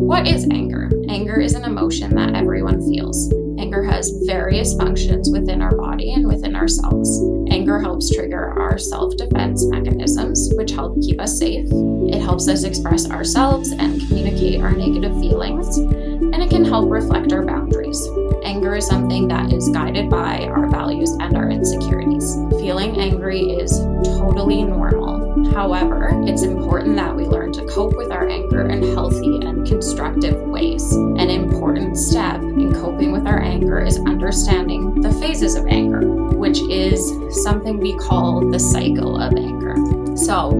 What is anger? Anger is an emotion that everyone feels. Anger has various functions within our body and within ourselves. Anger helps trigger our self-defense mechanisms, which help keep us safe. It helps us express ourselves and communicate our negative feelings, and it can help reflect our boundaries. Anger is something that is guided by our values and our insecurities. Feeling angry is totally normal. However, it's important that we learn to cope with our anger in healthy and constructive ways. An important step in coping with our anger is understanding the phases of anger, which is something we call the cycle of anger. So,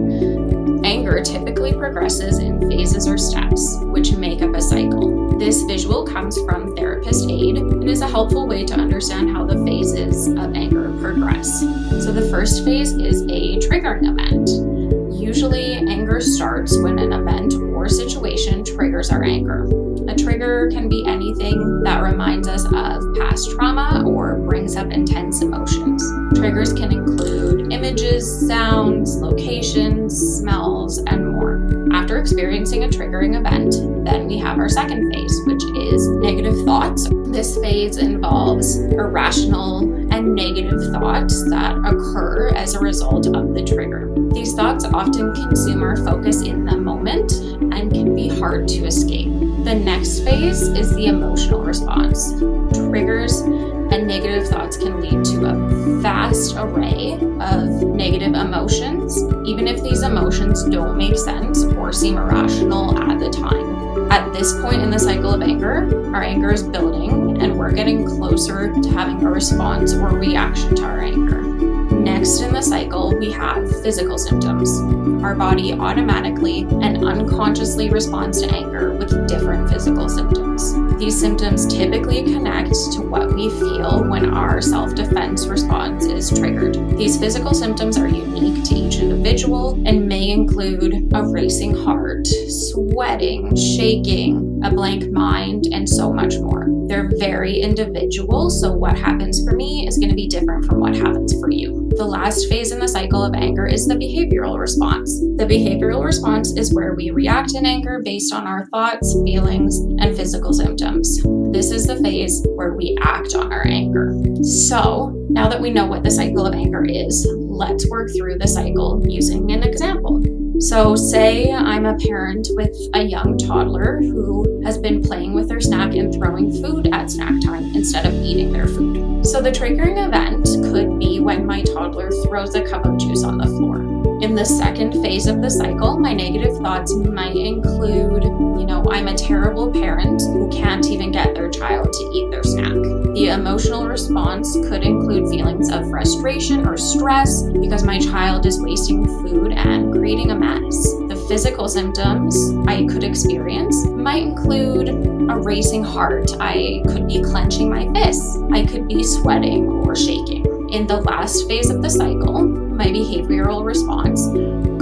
anger typically progresses in phases or steps, which make up a cycle. This visual comes from Therapist Aid and is a helpful way to understand how the phases of anger progress. So the first phase is a triggering event. Usually, anger starts when an event or situation triggers our anger. A trigger can be anything that reminds us of past trauma or brings up intense emotions. Triggers can include images, sounds, locations, smells, and more. After experiencing a triggering event, then we have our second phase, which is negative thoughts. This phase involves irrational and negative thoughts that occur as a result of the trigger. These thoughts often consume our focus in the moment and can be hard to escape. The next phase is the emotional response. Triggers and negative thoughts can lead to a vast array of negative emotions, even if these emotions don't make sense or seem irrational at the time. At this point in the cycle of anger, our anger is building and we're getting closer to having a response or reaction to our anger. Next in the cycle, we have physical symptoms. Our body automatically and unconsciously responds to anger with different physical symptoms. These symptoms typically connect to what we feel when our self-defense response is triggered. These physical symptoms are unique to each individual and may include a racing heart, sweating, shaking, a blank mind, and so much more. They're very individual, so what happens for me is going to be different from what happens for you. The last phase in the cycle of anger is the behavioral response. The behavioral response is where we react in anger based on our thoughts, feelings, and physical symptoms. This is the phase where we act on our anger. So, now that we know what the cycle of anger is, let's work through the cycle using an example. So say I'm a parent with a young toddler who has been playing with their snack and throwing food at snack time instead of eating their food. So the triggering event could be when my toddler throws a cup of juice on the floor. In the second phase of the cycle, my negative thoughts might include, I'm a terrible parent who can't even get their child to eat their snack. The emotional response could include feelings of frustration or stress because my child is wasting food and creating a mess. The physical symptoms I could experience might include a racing heart. I could be clenching my fists. I could be sweating or shaking. In the last phase of the cycle, my behavioral response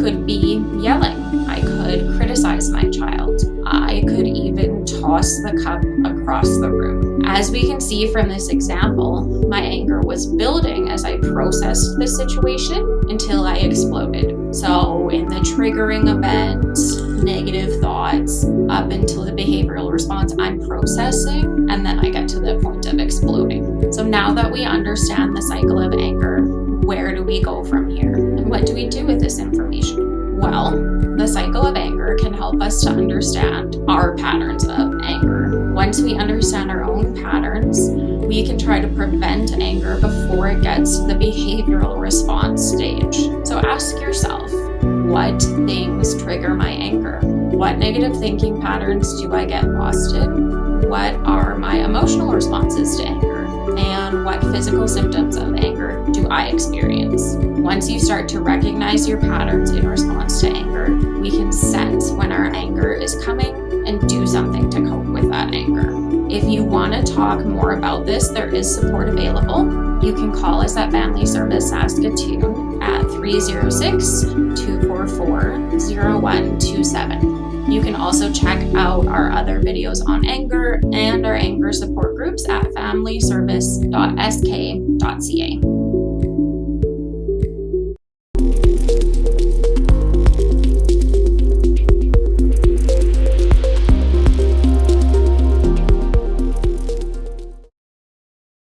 could be yelling. I could criticize my child. I could even toss the cup across the room. As we can see from this example, my anger was building as I processed the situation until I exploded. So in the triggering event, negative thoughts, up until the behavioral response, I'm processing, and then I get to the point of exploding. So now that we understand the cycle of anger, where do we go from here? And what do we do with this information? Well, the cycle of anger can help us to understand our patterns of anger. Once we understand our own patterns, we can try to prevent anger before it gets to the behavioral response stage. So ask yourself, what things trigger my anger? What negative thinking patterns do I get lost in? What are my emotional responses to anger? And what physical symptoms of anger do I experience? Once you start to recognize your patterns in response to anger, we can sense when our anger is coming and do something to cope with that anger. If you want to talk more about this, there is support available. You can call us at Family Service Saskatoon at 306-244-0127. You can also check out our other videos on anger and our anger support groups at familyservice.sk.ca.